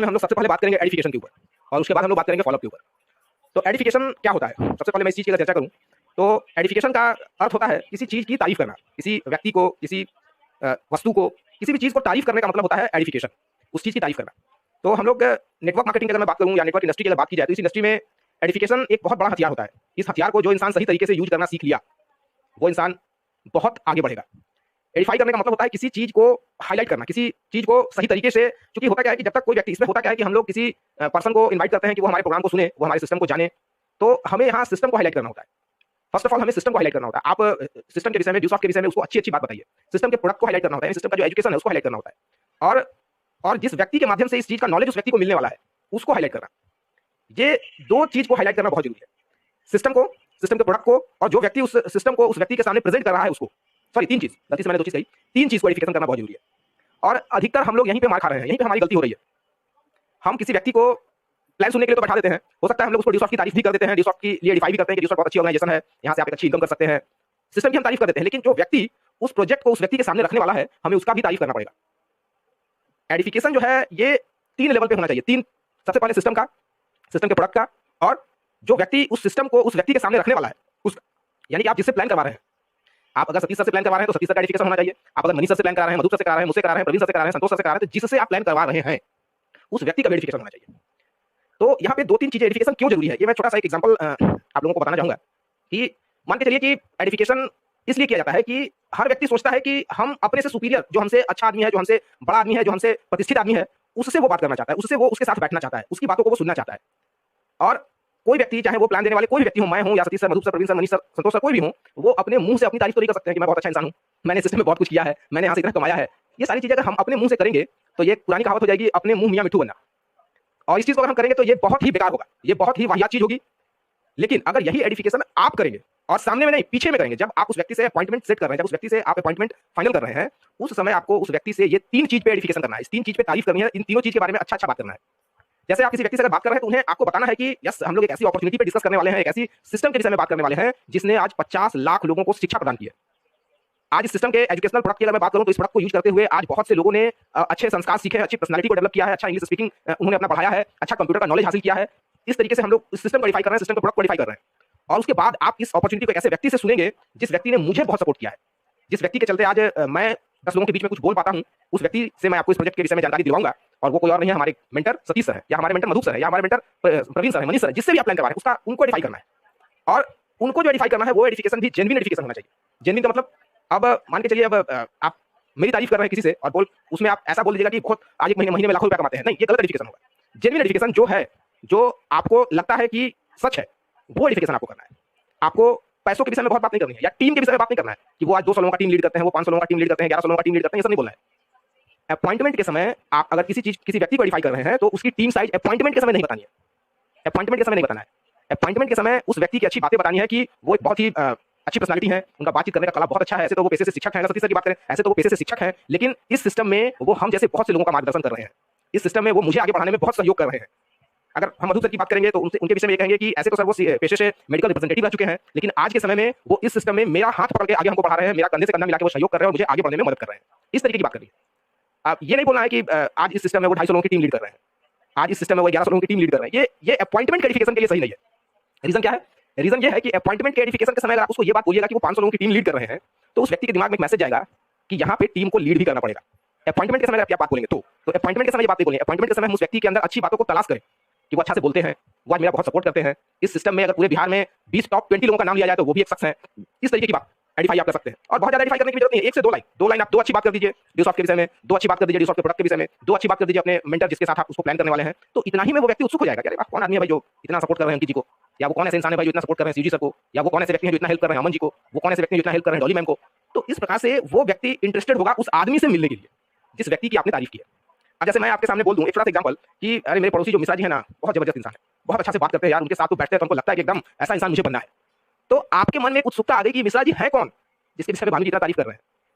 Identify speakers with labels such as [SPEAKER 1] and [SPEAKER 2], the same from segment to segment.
[SPEAKER 1] में हम लोग सबसे पहले बात करेंगे एडिफिकेशन के ऊपर और उसके बाद हम लोग बात करेंगे फॉलोअप के ऊपर। तो एडिफिकेशन क्या होता है? सबसे पहले मैं इस चीज़ की अगर चर्चा करूँ तो एडिफिकेशन का अर्थ होता है किसी चीज़ की तारीफ करना, किसी व्यक्ति को, किसी वस्तु को, किसी भी चीज़ को तारीफ करने का मतलब होता है एडिफिकेशन, उस चीज़ की तारीफ करना। तो हम लोग नेटवर्क मार्केटिंग की अगर मैं बात करूँ या नेटवर्क इंडस्ट्री की अगर बात की जाए तो इस इंडस्ट्री में एडिफिकेशन एक बहुत बड़ा हथियार होता है। इस हथियार को जो इंसान सही तरीके से यूज करना सीख लिया वो इंसान बहुत आगे बढ़ेगा। एडिफाई करने का मतलब होता है किसी चीज को हाईलाइट करना, किसी चीज को सही तरीके से, क्योंकि होता क्या है कि जब तक कोई व्यक्ति, इसमें होता क्या है कि हम लोग किसी पर्सन को इनवाइट करते हैं कि वो हमारे प्रोग्राम को सुने, वो हमारे सिस्टम को जाने, तो हमें यहाँ सिस्टम को हाईलाइट करना होता है। फर्स्ट ऑफ ऑल हमें सिस्टम को हाईलाइट करना होता है। आप सिस्टम के विषय में, ड्यूसॉफ्ट के विषय में उसको अच्छी अच्छी बात बताइए। सिस्टम के प्रोडक्ट को हाईलाइट करना होता है, सिस्टम का जो एजुकेशन है उसको हाईलाइट करना होता है, और जिस व्यक्ति के माध्यम से इस चीज का नॉलेज उस व्यक्ति को मिलने वाला है उसको हाईलाइट करना। ये दो चीज को हाईलाइट करना बहुत जरूरी है, सिस्टम को, सिस्टम के प्रोडक्ट को, और जो व्यक्ति उस सिस्टम को उस व्यक्ति के सामने प्रेजेंट कर रहा है उसको। सॉरी, तीन चीज, गलती से मैंने दो चीज कही, तीन चीज को वेरिफिकेशन करना बहुत जरूरी है। और अधिकतर हम लोग यहीं पे मार खा रहे हैं, यहीं पे हमारी गलती हो रही है। हम किसी व्यक्ति को प्लान सुनने के लिए तो बैठा देते हैं, हो सकता है हम लोग उसको ड्यूसॉफ्ट की तारीफ भी कर देते हैं, ड्यूसॉफ्ट के लिए एडिफाई भी करते हैं कि ड्यूसॉफ्ट बहुत अच्छी ऑर्गेनाइजेशन है, यहाँ से आप एक अच्छी इनकम कर सकते हैं, सिस्टम की हम तारीफ कर देते हैं। लेकिन जो व्यक्ति उस प्रोजेक्ट को उस व्यक्ति के सामने रखने वाला है, हमें उसका भी तारीफ करना पड़ेगा। एडिफिकेशन जो है ये तीन लेवल पे होना चाहिए। तीन, सबसे पहले सिस्टम का, सिस्टम के प्रोडक्ट का, और जो व्यक्ति उस सिस्टम को उस व्यक्ति के सामने रखने वाला है उसका। यानी कि आप जिससे प्लान करवा रहे हैं, आप अगर सतीश सर से प्लान करवा रहे हैं तो सतीश सर का एडिफिकेशन होना चाहिए। आप अगर मनीष सर से प्लान करा रहे हैं, मधुप सर से करा रहे हैं, मुझसे करा रहे हैं, प्रवीण सर से करा रहे हैं, संतोष सर से करा रहे हैं, तो जिससे आप प्लान करवा रहे हैं उस व्यक्ति का वेरिफिकेशन होना चाहिए। तो यहाँ पे दो तीन चीजें एडिफिकेशन क्यों जरूरी है, ये मैं छोटा सा एक एग्जांपल आप लोगों को बताना चाहूंगा। कि मान के चलिए कि एडिफिकेशन इसलिए किया जाता है कि हर व्यक्ति सोचता है कि हम अपने से सुपीरियर, जो हमसे अच्छा आदमी है, जो हमसे बड़ा आदमी है, जो हमसे प्रतिष्ठित आदमी है, उससे वो बात करना चाहता है, उससे वो उसके साथ बैठना चाहता है, उसकी बातों को वो सुनना चाहता है। और कोई व्यक्ति, चाहे वो प्लान देने वाले कोई व्यक्ति हो, मैं हूं या Satish sir, Madhup sir, Praveen sir, Manish sir, Santosh sir, कोई भी हो, वो अपने मुंह से अपनी तारीफ तो नहीं कर सकते हैं कि मैं बहुत अच्छा इंसान हूं, मैंने सिस्टम में बहुत कुछ किया है, मैंने यहाँ से इतना कमाया है। ये सारी चीजें अगर हम अपने मुंह से करेंगे तो ये पुरानी कहावत हो जाएगी, अपने मुंह मियां मिट्ठू बनना। और इस चीज को अगर हम करेंगे तो ये बहुत ही बेकार होगा, ये बहुत ही वाहियात चीज होगी। लेकिन अगर यही एडिफिकेशन आप करेंगे, और सामने में नहीं, पीछे में करेंगे, जब आप उस व्यक्ति से अपॉइंटमेंट सेट कर रहे हैं, जब उस व्यक्ति से आप अपॉइंटमेंट फाइनल कर रहे हैं, उस समय आपको उस व्यक्ति से ये तीन चीज पे एडिफिकेशन करना है, इस तीन चीज पे तारीफ करनी है, इन तीनों चीज के बारे में अच्छा अच्छा बात करना है। जैसे आप किसी व्यक्ति से अगर बात कर रहे हैं तो उन्हें आपको बताना है कि यस, हम लोग एक ऐसी अपॉर्चुनिटी पे डिस्कस करने वाले हैं, एक ऐसी सिस्टम के विषय में बात करने वाले हैं जिसने आज 50 लाख लोगों को शिक्षा प्रदान की है। आज इस सिस्टम के एजुकेशनल प्रोडक्ट की अगर मैं बात करूं तो इस प्रोडक्ट को यूज करते हुए आज बहुत से लोगों ने अच्छे संस्कार सीखे हैं, अच्छी पर्सनालिटी को डेवलप किया है, अच्छा इंग्लिश स्पीकिंग उन्होंने अपना बढ़ाया है, अच्छा कंप्यूटर का नॉलेज हासिल किया है। इस तरीके से हम लोग इस सिस्टम को वेरीफाई कर रहे हैं, सिस्टम को प्रोडक्ट वेरीफाई कर रहे हैं। और उसके बाद आप इस अपॉर्चुनिटी को एक ऐसे व्यक्ति से सुनेंगे जिस व्यक्ति ने मुझे बहुत सपोर्ट किया है, जिस व्यक्ति के चलते आज मैं 10 लोगों के बीच में कुछ बोल पाता हूं, उस व्यक्ति से मैं आपको इस प्रोजेक्ट के विषय में जानकारी दिलवाऊंगा। और वो कोई और नहीं है, हमारे मेंटर सतीश सर है, या हमारे मेंटर मधुप सर है, या हमारे मेंटर प्रवीण सर है, मनीष सर है, जिससे भी आप प्लान करवा रहे हैं उसका उनको वेरीफाई करना है। और उनको जो वेरीफाई करना है वो एडिफिकेशन भी जेन्युइन एडिफिकेशन होना चाहिए। जेन्युइन का मतलब, अब मान के चलिए, अब आप मेरी तारीफ कर रहे हैं किसी से और बोल उसमें आप ऐसा बोल दीजिएगा कि बहुत आज एक महीने में लाखों रुपया कमाते हैं, नहीं, ये गलत एडिफिकेशन होगा। जेन्युइन एडिफिकेशन जो है, जो आपको लगता है कि सच है, वो एडिफिकेशन आपको करना है। आपको पैसों के विषय में बहुत बात नहीं करनी है, या टीम के विषय में बात नहीं करना है कि वो आज 200 लोगों का टीम लीड करते हैं, वो 500 लोगों का टीम लीड करते हैं, 1100 लोगों का टीम लीड करते हैं, ये सब नहीं बोलना है। अपॉइंटमेंट के समय आप अगर किसी व्यक्ति को वेरीफाई कर रहे हैं तो उसकी टीम साइज अपॉइंटमेंट के समय नहीं बतानी है, अपॉइंटमेंट के समय नहीं बताना है। अपॉइंटमेंट के समय उस व्यक्ति की अच्छी बातें बतानी है कि वो एक बहुत ही अच्छी पर्सनालिटी है, उनका बातचीत करने का कला बहुत अच्छा है, ऐसे तो वो पेशे से शिक्षक हैं, सतीश सर की बात करें, ऐसे तो वो पेशे से शिक्षक हैं, लेकिन इस सिस्टम में वो हम जैसे बहुत से लोगों का मार्गदर्शन कर रहे हैं, इस सिस्टम में वो मुझे आगे बढ़ाने में बहुत सहयोग कर रहे हैं। अगर हम मधु सर की बात करेंगे तो उनके विषय में ये कहेंगे कि ऐसे तो सर वो पेशे से मेडिकल रिप्रेजेंटेटिव रह चुके हैं, लेकिन आज के समय में वो इस सिस्टम में मेरा हाथ पकड़ के आगे हमको बढ़ा रहे हैं, मेरा कंधे से कंधा मिला के वो सहयोग कर रहे हैं और मुझे आगे बढ़ने में मदद कर रहे हैं। इस तरीके की बात करिए। आप ये नहीं बोलना है कि आज इस सिस्टम में वो 250 लोगों की टीम लीड कर रहे हैं, आज इस सिस्टम में वो 1100 लोगों की टीम लीड कर रहे हैं। ये अपॉइंटमेंट वेरिफिकेशन के लिए सही नहीं है। रीजन क्या है? रीजन ये है कि अपॉइंटमेंट के वेरिफिकेशन के समय अगर आप उसको ये बात बोलिएगा कि वो 500 लोगों की टीम लीड कर रहे हैं, तो उस व्यक्ति के दिमाग में एक मैसेज जाएगा कि यहाँ पे टीम को लीड भी करना पड़ेगा। अपॉइंटमेंट के समय आप क्या बात बोलेंगे, तो अपॉइंटमेंट के समय ये बात नहीं बोलेंगे। अपॉइंटमेंट के समय हम उस व्यक्ति के अंदर अच्छी बातों को तलाश करें कि वो अच्छा से बोलते हैं, वो आज मेरा बहुत सपोर्ट करते हैं, इस सिस्टम में अगर पूरे बिहार में 20 टॉप 20 लोगों का नाम लिया जाए तो वो भी एक शख्स है। इस तरीके की बात एडिफाई आप कर सकते हैं। और बहुत ज्यादा एडिफाई करने की जरूरत नहीं है, 1 से 2 लाइन आप 2 अच्छी बात कर दीजिए ड्यूसॉफ्ट के विषय में, 2 अच्छी बात कर दीजिए ड्यूसॉफ्ट के प्रोडक्ट के विषय में, 2 अच्छी बात कर दीजिए अपने मेंटर जिसके साथ आप उसको प्लान करने वाले हैं। तो इतना ही में वो व्यक्ति उत्सुक हो जाएगा कि अरे वाह, कौन आदमी है भाई जो इतना सपोर्ट कर रहे हैं अंकित जी को, या वो कौन ऐसे इंसान है भाई जो इतना सपोर्ट कर रहे हैं सीजी सर को, या वो कौन ऐसे व्यक्ति हैं जो इतना हेल्प कर रहे हैं अमन जी को, वो कौन ऐसे व्यक्ति हैं जो इतना हेल्प कर रहे हैं डॉली मैम को। तो इस प्रकार से वो व्यक्ति इंटरेस्टेड होगा उस आदमी से मिलने के लिए जिस व्यक्ति की आपने तारीफ की है। अब जैसे मैं आपके सामने बोल दूं एक छोटा सा एग्जांपल कि अरे मेरे पड़ोसी जो मिश्रा जी है ना, बहुत जबरदस्त इंसान है, बहुत अच्छा से बात करते हैं यार, उनके साथ तो बैठते हैं तो हमको लगता है कि एकदम ऐसा इंसान मुझे बनना है। तो आपके मन में एक उत्सुकता आ गई कि मिश्रा जी है कौन जिसके विषय में भानु जी इतना तारीफ कर रहे हैं।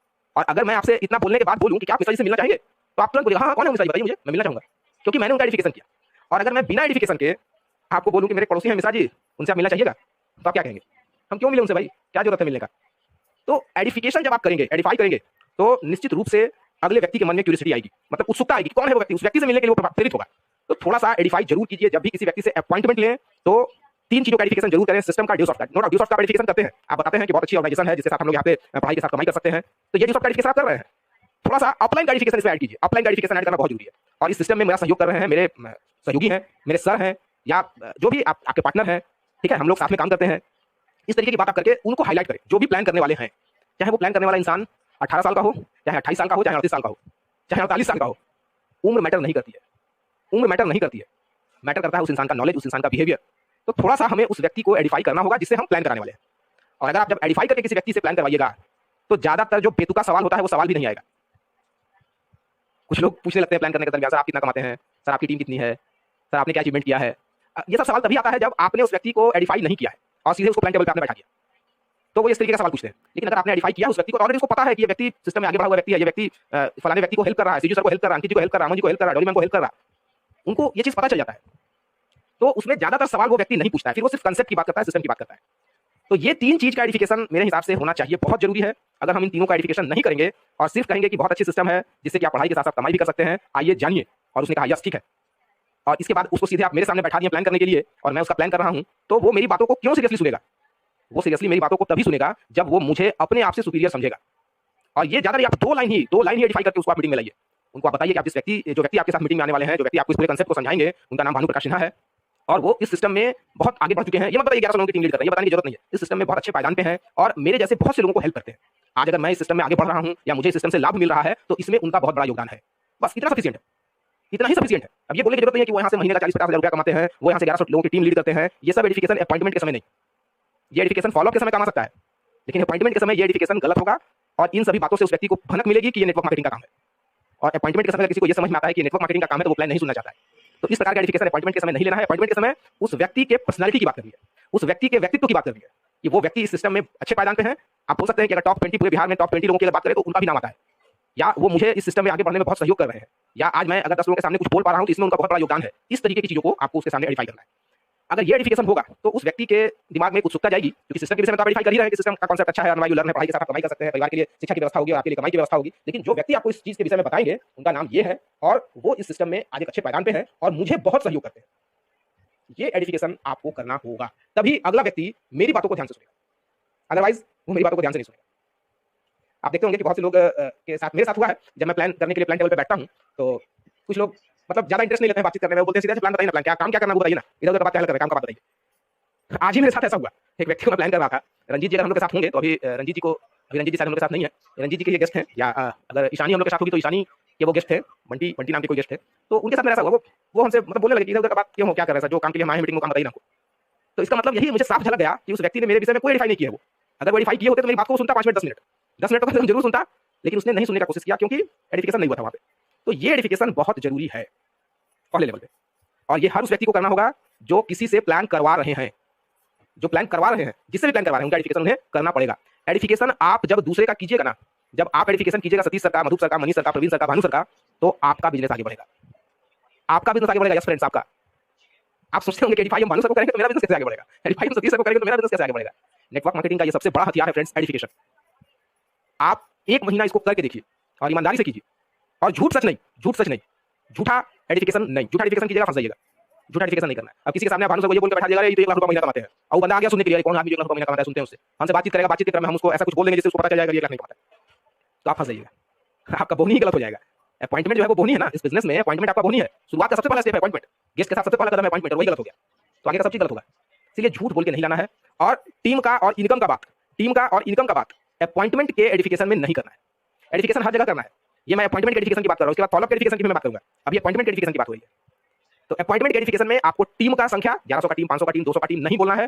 [SPEAKER 1] और अगर मैं आपसे इतना बोलने के बाद बोलूं कि क्या आप मिश्रा जी से मिलना चाहेंगे, तो आप तुरंत बोलिए हाँ कौन है मिश्रा जी, बताइए मुझे, मैं मिलना चाहूंगा, क्योंकि मैंने उनका एडिफिकेशन किया। और अगर मैं बिना एडिफिकेशन के आपको बोलूं कि मेरे पड़ोसी हैं मिश्रा जी, उनसे आप मिलना चाहिएगा, तो आप क्या कहेंगे? हम क्यों मिले उनसे भाई, क्या जरूरत है मिलने का? तो एडिफिकेशन जब आप करेंगे, एडिफाई करेंगे, तो निश्चित रूप से अगले व्यक्ति के मन में क्यूरियोसिटी आएगी, मतलब उत्सुकता आएगी, कौन है वो व्यक्ति, उस व्यक्ति से मिलने के लिए वो प्रेरित होगा। तो थोड़ा सा एडिफाई जरूर कीजिए। जब भी किसी व्यक्ति से अपॉइंटमेंट लें तो 3 चीजों का एडिफिकेशन जरूर करें। सिस्टम का, ड्यूस ऑफ का, नो डाउट ड्यूस ऑफ का एडिफिकेशन करते हैं। आप बताते हैं कि बहुत अच्छी ऑर्गेनाइजेशन है जिसके साथ हम लोग यहाँ पे पढ़ाई के साथ कमाई कर सकते हैं, तो ये ड्यूस ऑफ का एडिफिकेशन आप कर रहे हैं। थोड़ा सा अपलाइन एडिफिकेशन इसमें ऐड कीजिए। अपलाइन एडिफिकेशन ऐड करना बहुत जरूरी है। और इस सिस्टम में मेरा सहयोग कर रहे हैं मेरे सहयोगी हैं, मेरे सर हैं, या जो भी आपके पार्टनर हैं, ठीक है, हम लोग साथ में काम करते हैं। इस तरीके की बात आप करके उनको हाईलाइट करें। जो भी प्लान करने वाले हैं, चाहे वो प्लान करने वाला इंसान 18 साल का हो, चाहे 28 साल का हो, चाहे 38 साल का हो, चाहे 48 साल का हो, उम्र मैटर नहीं करती है। उम्र मैटर नहीं करती है, मैटर करता है उस इंसान का नॉलेज, उस इंसान का बिहेवियर। तो थोड़ा सा हमें उस व्यक्ति को एडिफाई करना होगा जिससे हम प्लान कराने वाले हैं। और अगर आप जब एडिफाई करके किसी व्यक्ति से प्लान करवाइएगा तो ज्यादातर जो बेतुका सवाल होता है वो सवाल भी नहीं आएगा। कुछ लोग पूछने लगते हैं प्लान करने के दरमियान, सर आप कितना कमाते हैं, सर आपकी टीम कितनी है, सर आपने क्या अचीवमेंट किया है। ये सब सवाल तभी आता है जब आपने उस व्यक्ति को एडिफाई नहीं किया है और सीधे उसको प्लान टेबल पे आपने बैठा दिया, तो वो इस तरीके का सवाल पूछते हैं। लेकिन अगर आपने एडिफाई किया उस व्यक्ति को, ऑलरेडी उसको पता है कि ये व्यक्ति सिस्टम में आगे बढ़ा हुआ व्यक्ति है, ये व्यक्ति फलाने व्यक्ति को हेल्प कर रहा है, सीजू सर को हेल्प कर रहा है, अंकित जी को हेल्प कर रहा है, अमन जी को हेल्प कर रहा है, डॉली मैम को हेल्प कर रहा है, उनको ये चीज पता चल जाता है। तो उसमें ज्यादातर सवाल वो व्यक्ति नहीं पूछता है, फिर वो सिर्फ कंसेप्ट की बात करता है, सिस्टम की बात करता है। तो ये 3 चीज का एडिफिकेशन मेरे हिसाब से होना चाहिए, बहुत जरूरी है। अगर हम इन तीनों का एडिफिकेशन नहीं करेंगे और सिर्फ कहेंगे कि बहुत अच्छी सिस्टम है जिससे कि आप पढ़ाई के साथ साथ कमाई भी कर सकते हैं, आइए जानिए, और उसने कहा यस ठीक है, और इसके बाद उसको सीधे आप मेरे सामने बैठा दिए प्लान करने के लिए और मैं उसका प्लान कर रहा हूं, तो वो मेरी बातों को क्यों सीरियसली सुनेगा? वो सीरियसली मेरी बातों को तभी सुनेगा जब वो मुझे अपने आप से सुपीरियर समझेगा। और ये ज्यादा नहीं, आप 2 लाइन ही एडिफाई करके उसको आप मीटिंग में लाइए। उनको आप बताइए कि आप जो व्यक्ति आपके साथ मीटिंग में आने वाले हैं, जो व्यक्ति आपको इस पूरे कंसेप्ट को समझाएंगे, उनका नाम भानु प्रकाश सिन्हा है और वो इस सिस्टम में बहुत आगे बढ़ चुके हैं। ये मत बताइए 1100 लोगों की टीम लीड कर रहे हैं, ये बताने की जरूरत नहीं है। इस सिस्टम में बहुत अच्छे पायदान पे हैं और मेरे जैसे बहुत से लोगों को हेल्प करते हैं। आज अगर मैं इस सिस्टम में आगे बढ़ रहा हूं या मुझे इस सिस्टम से लाभ मिल रहा है तो इसमें उनका बहुत बड़ा योगदान है। बस इतना सफिशिएंट है, इतना ही सफिशिएंट है। अब ये बोलने की जरूरत नहीं है कि वो यहाँ से महीने का 40-50 हज़ार रुपया कमाते हैं, वो यहाँ से 1100 लोगों की टीम लीड करते हैं। ये सब एडिफिकेशन अपॉइंटमेंट के समय नहीं, ये एडिफिकेशन फॉलोअप के समय काम आ सकता है, लेकिन अपॉइंटमेंट के समय ये एडिफिकेशन गलत होगा। और इन सभी बातों से उस व्यक्ति को भनक मिलेगी कि ये नेटवर्क मार्केटिंग का काम है। और अपॉइंटमेंट के समय किसी को ये समझ में आता है कि नेटवर्क मार्केटिंग का काम है तो वो प्लान नहीं सुनना चाहता है। तो इस प्रकार का एडिफिकेशन अपॉइंटमेंट के समय नहीं लेना है। अपॉइंटमेंट के समय उस व्यक्ति के पर्सनालिटी की बात करनी है, उस व्यक्ति के व्यक्तित्व की बात करनी है कि वो व्यक्ति इस सिस्टम में अच्छे पायदान पे हैं। आप बोल सकते हैं कि अगर टॉप 20 पूरे बिहार में टॉप 20 लोगों की बात करें तो उनका भी नाम आता है, या वो मुझे इस सिस्टम में आगे बढ़ने में बहुत सहयोग कर रहे हैं, या आज मैं अगर 10 लोगों के सामने कुछ बोल पा रहा हूं तो इसमें उनका बहुत बड़ा योगदान है। इस तरीके की चीजों को आपको उसके सामने एडिफाई करना है। अगर ये एडिफिकेशन होगा तो उस व्यक्ति के दिमाग में उत्सुकता जाएगी, क्योंकि सिस्टम के विषय में तो आप एडिफाई कर ही रहे हैं कि सिस्टम का कांसेप्ट अच्छा है, अनवायु लर्न है, पढ़ाई के साथ आप कमाई कर सकते हैं, परिवार के लिए शिक्षा की व्यवस्था होगी और आपके लिए कमाई की व्यवस्था होगी। लेकिन जो व्यक्ति आपको इस चीज के विषय में बताएंगे उनका नाम ये है और वो इस सिस्टम में आज एक अच्छे पायदान पे है और मुझे बहुत सहयोग करते हैं। ये एडिफिकेशन आपको करना होगा, तभी अगला व्यक्ति मेरी बातों को ध्यान से सुनेगा, अदरवाइज वो मेरी बातों को ध्यान से नहीं सुनेगा। आप देखते होंगे कि बहुत से लोग के साथ, मेरे साथ हुआ है, जब मैं प्लान करने के लिए प्लान टेबल पे बैठता हूं तो कुछ लोग मतलब ज्यादा इंटरेस्ट नहीं लेते हैं बातचीत करने में, बोलते हैं सीधे प्लान बताइए ना, प्लान क्या काम क्या करना है बताइए ना, इधर-उधर बात क्या कर रहे हैं, काम का बात बताइए। आज ही मेरे साथ ऐसा हुआ, एक व्यक्ति को मैं प्लान कर रहा था। रंजीत जी अगर हम लोग के साथ होंगे तो अभी रंजीत जी शायद हम लोग के साथ नहीं है, रंजीत जी के ये गेस्ट हैं, या अगर ईशानी हम लोग के साथ होगी तो ईशानी के वो गेस्ट थे, बंटी नाम के कोई गेस्ट थे। तो उनके साथ मेरा ऐसा हुआ, वो हमसे मतलब बोलने लगे कि इधर-उधर का बात क्यों हो, क्या कर रहे हैं सर, जो काम के लिए हम आए हैं मीटिंग में काम बताइए ना हमको। तो इसका मतलब यही मुझे साफ झलक गया कि उस व्यक्ति ने मेरे विषय में कोई एडिफाई नहीं किया है। वो अगर वो एडिफाई किए होते तो मेरी बात को सुनता 5 मिनट 10 मिनट तो जरूर सुनता, लेकिन उसने नहीं सुनने का कोशिश किया क्योंकि एडिफिकेशन नहीं हुआ था वहां पे। तो ये एडिफिकेशन बहुत जरूरी है पहले लेवल पे, और ये हर उस व्यक्ति को करना होगा जो किसी से प्लान करवा रहे हैं, जो प्लान करवा रहे हैं, जिससे भी प्लान करवा रहे हैं, उनका एडिफिकेशन उन्हें करना पड़ेगा। एडिफिकेशन आप जब दूसरे का कीजिएगा ना, जब आप एडिफिकेशन कीजिएगा सतीश सर का, मधु सर का, मनीष सर का, प्रवीण सर का, भानु सर का, तो आपका बिजनेस आगे बढ़ेगा, आपका बिजनेस आगे बढ़ेगा। यस फ्रेंड्स, आपका। आप सोचते होंगे कि एडिफाई हम भानु सर को करेंगे तो मेरा बिजनेस कैसे आगे बढ़ेगा, एडिफाई हम सतीश सर को करेंगे तो मेरा बिजनेस कैसे आगे बढ़ेगा। नेटवर्क मार्केटिंग का ये सबसे बड़ा हथियार है फ्रेंड्स, एडिफिकेशन। आप 1 महीना इसको करके देखिए और ईमानदारी से कीजिए, और झूठ सच नहीं, झूठा एडिफिकेशन नहीं, झूठा एडिफिकेशन कीजिएगा फंस जाइएगा, झूठा एडिफिकेशन नहीं करना है। अब किसी के सामने भानु सर को ये बोल के बैठा दिएगा ये तो 1 लाख रुपए महीना कमाते हैं, और वो बंदा आ गया सुनने के लिए, कौन आदमी 1 लाख रुपए महीना कमाता है, सुनते हैं उससे, हमसे बातचीत करेगा, बातचीत के क्रम में हम उसको ऐसा कुछ बोल देंगे जिससे उसको पता चल जाएगा ये 1 लाख नहीं कमाता है, तो आप फंस जाइएगा, आपका बोनी ही गलत हो जाएगा। अपॉइंटमेंट जो है वो बोनी है ना, इस बिजनेस में अपॉइंटमेंट आपका बोनी है। शुरुआत का सबसे पहला स्टेप है अपॉइंटमेंट, गेस्ट के साथ सबसे पहला कदम है अपॉइंटमेंट, और वही गलत हो गया तो आगे का सब चीज गलत होगा। इसलिए झूठ बोल के नहीं लाना है, और टीम का और इनकम का बात अपॉइंटमेंट के एडिफिकेशन में नहीं करना है। एडिफिकेशन हर जगह करना है, ये मैं अपॉइंटमेंट के एडिफिकेशन की बात कर रहा हूं, उसके बाद फॉलोअप के एडिफिकेशन की मैं बात करूंगा। अभी अपॉइंटमेंट के एडिफिकेशन की बात हो रही है, तो अपॉइंटमेंट के एडिफिकेशन में आपको टीम का संख्या 1100 का टीम, 500 का टीम, 200 का टीम नहीं बोलना है।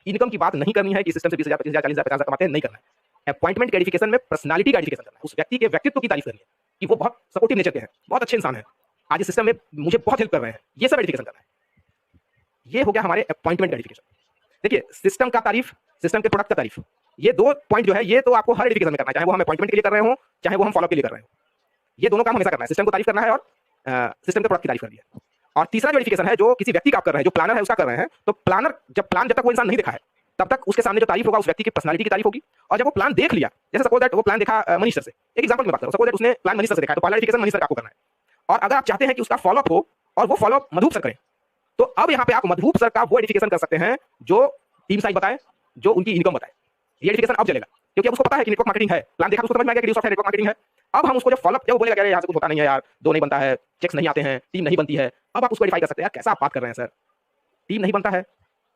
[SPEAKER 1] इनकम की बात नहीं करनी है कि सिस्टम से 20,000, 25,000, 40,000, 50,000 कमाते हैं, नहीं करना है। अपॉइंटमेंट के एडिफिकेशन में पर्सनालिटी का एडिफिकेशन करना है, उस व्यक्ति के व्यक्तित्व की तारीफ करनी है कि वो बहुत सपोर्टिव नेचर के हैं, बहुत अच्छे इंसान हैं, आज इस सिस्टम में मुझे बहुत हेल्प कर रहे हैं, ये सब एडिफिकेशन करना है। ये हो गया हमारे अपॉइंटमेंट का एडिफिकेशन। देखिए, सिस्टम का तारीफ, सिस्टम के प्रोडक्ट का तारीफ, ये 2 पॉइंट जो है ये तो आपको हर एडिफिकेशन में करना है, चाहे वो हम अपॉइंटमेंट के लिए कर रहे हो, चाहे वो हम फॉलोअप के लिए कर रहे हो। ये दोनों काम हमेशा करना है, सिस्टम को तारीफ करना है और सिस्टम के प्रोडक्ट की तारीफ करनी है। और तीसरा जो एडिफिकेशन है, जो किसी व्यक्ति का आप कर रहे हैं, जो प्लानर है उसका कर रहे हैं, तो प्लान जब तक वो इंसान नहीं देखा है तब तक उसके सामने जो तारीफ होगा उस व्यक्ति की पर्सनालिटी की तारीफ होगी। और जब वो प्लान देख लिया, जैसे सपोज दैट वो प्लान देखा मनीष सर से, एक एग्जांपल में बात करो, सपोज दैट उसने प्लान मनीष सर से देखा, तो पहला एडिफिकेशन मनीष सर का आपको करना है। और अगर आप चाहते हैं कि उसका फॉलोअप हो और वो फॉलो मधुप सर करें। तो अब यहाँ पे आप मधुप सर का वो एडिफिकेशन कर सकते हैं जो टीम साइज बताए, जो उनकी इनकम बताए। ये एडिफिकेशन अब चलेगा, क्योंकि अब उसको पता है कि नेटवर्क मार्केटिंग है, प्लान देखा तो उसको समझ में आ गया कि सॉफ्टवेयर नेटवर्क मार्केटिंग है। अब हम उसको जब फॉलोअप, जब बोलेगा कि यहाँ से कुछ होता नहीं है यार, दो नहीं बनता है, चेक्स नहीं आते हैं, टीम नहीं बनती है, अब आप उसको वेरीफाई कर सकते हैं। यार कैसा आप बात कर रहे हैं सर, टीम नहीं बनता है,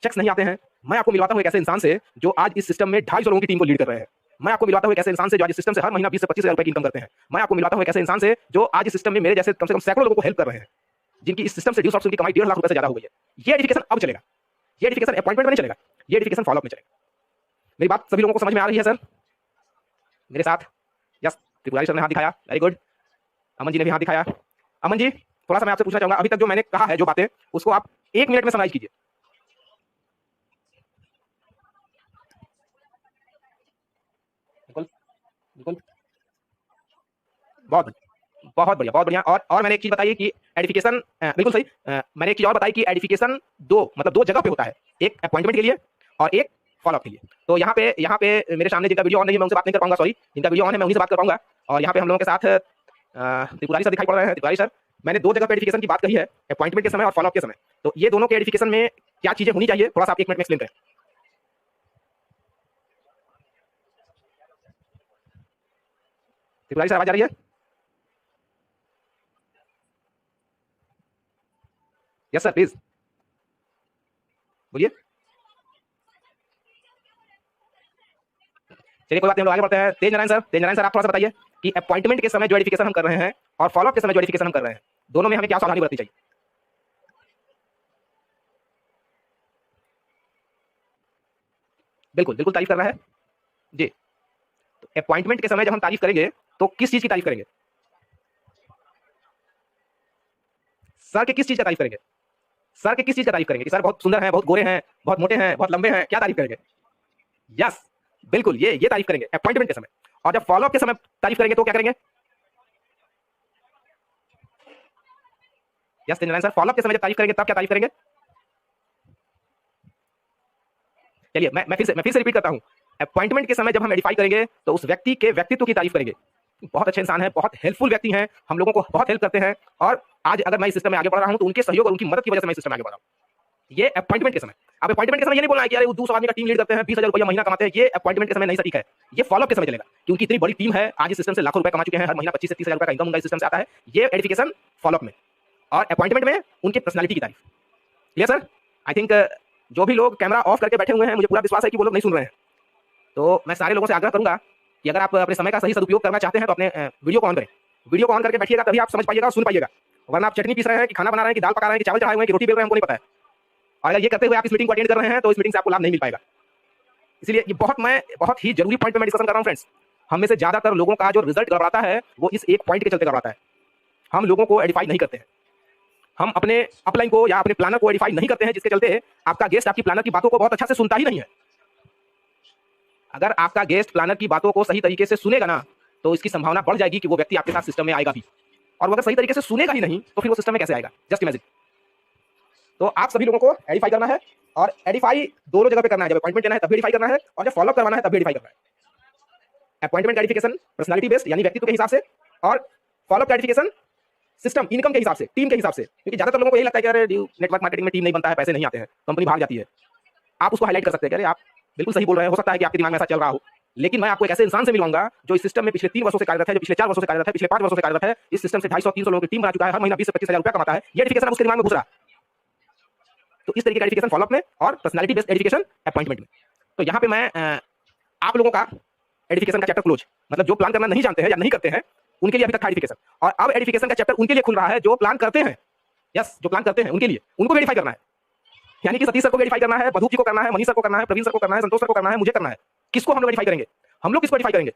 [SPEAKER 1] चेक्स नहीं आते हैं, मैं आपको मिलवाता हूँ एक ऐसे इंसान से जो आज इस सिस्टम में 250 लोगों की टीम को लीड कर रहे हैं। मैं आपको मिलवाता हूँ एक ऐसे इंसान से जो आज इस सिस्टम से हर महीना 20 से 25 हज़ार रुपए की इनकम करते हैं। मैं आपको मिलवाता हूँ एक ऐसे इंसान से जो आज इस सिस्टम में मेरे जैसे कम से कम सैकड़ों लोगों को हेल्प कर रहे हैं, जिनकी इस सिस्टम से ड्यूस ऑप्शन की कमाई 1.5 लाख रुपए से ज्यादा हो गई है। ये एडिफिकेशन अब चलेगा, ये एडिफिकेशन अपॉइंटमेंट में नहीं चलेगा, ये एडिफिकेशन फॉलोअप में चलेगा। मेरी बात सभी लोगों को समझ में आ रही है सर? मेरे साथ? यस, त्रिपुरारी सर ने हाथ दिखाया, वेरी गुड। अमन जी ने भी हाथ दिखाया। अमन जी, थोड़ा सा मैं आपसे पूछना चाहूंगा, अभी तक जो मैंने कहा है, जो बातें, उसको आप 1 मिनट में समराइज कीजिए। बिल्कुल बिल्कुल, बहुत बढ़िया, बहुत बढ़िया, बहुत बढ़िया। और मैंने एक चीज बताई कि एडिफिकेशन, बिल्कुल सही, मैंने एक चीज और बताई कि एडिफिकेशन दो, मतलब दो जगह पे होता है, एक अपॉइंटमेंट के लिए और एक फॉलोअप के लिए। तो यहाँ पे मेरे सामने जिनका वीडियो ऑन नहीं है मैं उनसे बात नहीं कर पाऊंगा, सॉरी, जिनका वीडियो ऑन है मैं उन्हीं से बात कर पाऊंगा। और यहाँ पे हम लोगों के साथ त्रिपुरारी सर दिखाई पड़ रहे हैं। त्रिपुरारी सर, मैंने दो जगह पे एडिफिकेशन की बात कही है, अपॉइंटमेंट के समय और फॉलोअप के समय। तो ये दोनों के एडिफिकेशन में क्या चीजें होनी चाहिए, थोड़ा सा आप 1 मिनट में एक्सप्लेन करें। त्रिपुरारी सर, आवाज आ रही है? यस सर, प्लीज बोलिए। चलिए कोई बात नहीं, हम लोग आगे बढ़ते हैं। तेज नारायण सर, तेज नारायण सर, आप थोड़ा सा बताइए कि अपॉइंटमेंट के समय जो एडिफिकेशन हम कर रहे हैं और फॉलोअप के समय जो एडिफिकेशन हम कर रहे हैं, दोनों में हमें क्या सावधानी बरतनी चाहिए? बिल्कुल बिल्कुल, तारीफ कर रहा है जी। तो अपॉइंटमेंट के समय जब हम तारीफ करेंगे तो किस चीज की तारीफ करेंगे? सर के किस चीज का तारीफ करेंगे? सर के किस चीज का तारीफ करेंगे कि सर बहुत सुंदर हैं, बहुत गोरे हैं, बहुत मोटे हैं, बहुत लंबे हैं, क्या तारीफ करेंगे? यस, बिल्कुल, ये तारीफ करेंगे अपॉइंटमेंट के समय। और जब फॉलोअप के समय तारीफ करेंगे तो क्या करेंगे? यस नारायण सर, फॉलोअप के समय जब तारीफ करेंगे तब क्या तारीफ करेंगे? चलिए मैं फिर से रिपीट करता हूं। अपॉइंटमेंट के समय जब हम वेरीफाई करेंगे तो उस व्यक्ति के व्यक्तित्व की तारीफ करेंगे, बहुत अच्छे इंसान है, बहुत हेल्पफुल व्यक्ति हैं, हम लोगों को बहुत हेल्प करते हैं, और आज अगर मैं इस सिस्टम में आगे बढ़ रहा हूं तो उनके सहयोग और उनकी मदद की वजह से मैं इस सिस्टम में आगे बढ़ रहा हूं। ये अपॉइंटमेंट के समय। अब अपॉइंटमेंट के समय ये नहीं बोलना है कि अरे वो 200 आदमी का टीम लीड करते हैं, 20,000 रुपया महीना कमाते हैं, ये अपॉइंटमेंट के समय नहीं सटीक है। ये फॉलोअप के समय चलेगा, क्योंकि इतनी बड़ी टीम है, आज इस सिस्टम से लाखों रुपए कमा चुके हैं, हर महीना 25 से 30,000 रुपए का इनकम उनका इस सिस्टम से आता है। ये एडिफिकेशन फॉलोअप में, और अपॉइंटमेंट में उनकी पर्सनैलिटी की तारीफ। Clear sir? आई थिंक जो भी लोग कैमरा ऑफ करके बैठे हुए हैं, मुझे पूरा विश्वास है कि वो लोग नहीं सुन रहे हैं। तो मैं सारे लोगों से आग्रह करूंगा कि अगर आप अपने समय का सही सदुपयोग करना चाहते हैं तो अपने वीडियो को ऑन करें। वीडियो को ऑन करके बैठिएगा, तभी आप समझ पाइएगा और सुन पाइएगा। वरना आप चटनी पीस रहे हैं कि खाना बना रहे हैं कि दाल पका रहे हैं कि चावल चढ़ाए हुए हैं कि रोटी बेल रहे हैं, हमको नहीं पता है। और अगर ये करते हुए आप इस मीटिंग को अटेंड कर रहे हैं तो इस मीटिंग से आपको लाभ नहीं मिल पाएगा। इसलिए ये बहुत ही जरूरी पॉइंट पे मैं डिस्कशन कर रहा हूँ फ्रेंड्स। हम में से ज्यादातर लोगों का जो रिजल्ट गड़बड़ाता है वो इस एक पॉइंट के चलते गड़बड़ाता है। हम लोगों को एडिफाई नहीं करते हैं, हम अपने अपलाइन को या अपने प्लानर को एडिफाई नहीं करते हैं, जिसके चलते आपका गेस्ट आपकी प्लानर की बातों को बहुत अच्छा से सुनता ही नहीं है। अगर आपका गेस्ट प्लानर की बातों को सही तरीके से सुनेगा ना, तो इसकी संभावना बढ़ जाएगी कि वो व्यक्ति आपके साथ सिस्टम में आएगा भी। और वो अगर सही तरीके से सुनेगा ही नहीं तो फिर वो सिस्टम में कैसे आएगा? Just imagine. तो आप सभी लोगों को एडिफाई करना है, और एडिफाई दोनों जगह पे करना है। जब अपॉइंटमेंट लेना है तब भी एडिफाई करना है, और जब फॉलोअप करवाना है तब भी एडिफाई करना है। अपॉइंटमेंट का एडिफिकेशन पर्सनालिटी बेस्ड यानी व्यक्तित्व के हिसाब से, और फॉलोअप का एडिफिकेशन सिस्टम इनकम के हिसाब से, टीम के हिसाब से। क्योंकि ज्यादातर लोगों को यही लगता है कि अरे नेटवर्क मार्केटिंग में टीम नहीं बनता है, पैसे नहीं आते हैं, कंपनी भाग जाती है। आप उसको हाईलाइट कर सकते हैं कि अरे आप बिल्कुल सही बोल रहे हैं, हो सकता है कि आपके दिमाग में ऐसा चल रहा हो, लेकिन मैं आपको एक ऐसे इंसान से मिलवाऊंगा जो इस सिस्टम में पिछले 3 वर्षों से कार्यरत है, जो पिछले 4 वर्षों से कार्यरत है, पिछले 5 वर्षों से कार्यरत है, इस सिस्टम से 250-300 लोगों की टीम बना चुका है, हर महीना 20 से 25 हज़ार रुपया कमाता है। ये एडिफिकेशन उसके दिमाग में घुस रहा है। तो इस तरीके का एडिफिकेशन फॉलोअप में और पर्सनालिटी बेस्ड एडिफिकेशन अपॉइंटमेंट में। तो यहाँ पे मैं आप लोगों का एडिफिकेशन का चैप्टर क्लोज, मतलब जो प्लान करना नहीं जानते हैं या नहीं करते हैं उनके लिए अभी तक था एडिफिकेशन, और अब एडिफिकेशन का चैप्टर उनके लिए खुल रहा है जो प्लान करते हैं। यस, जो प्लान करते हैं उनके लिए, उनको वेरीफाई करना है। यानी कि सतीश सर को वेरीफाई करना है, मधुप जी को करना है, मनीष सर को करना है, प्रवीण सर को करना है, संतोष सर को करना है, मुझे करना है। किसको हम लोग वेरीफाई करेंगे? हम लोग किसको वेरीफाई करेंगे?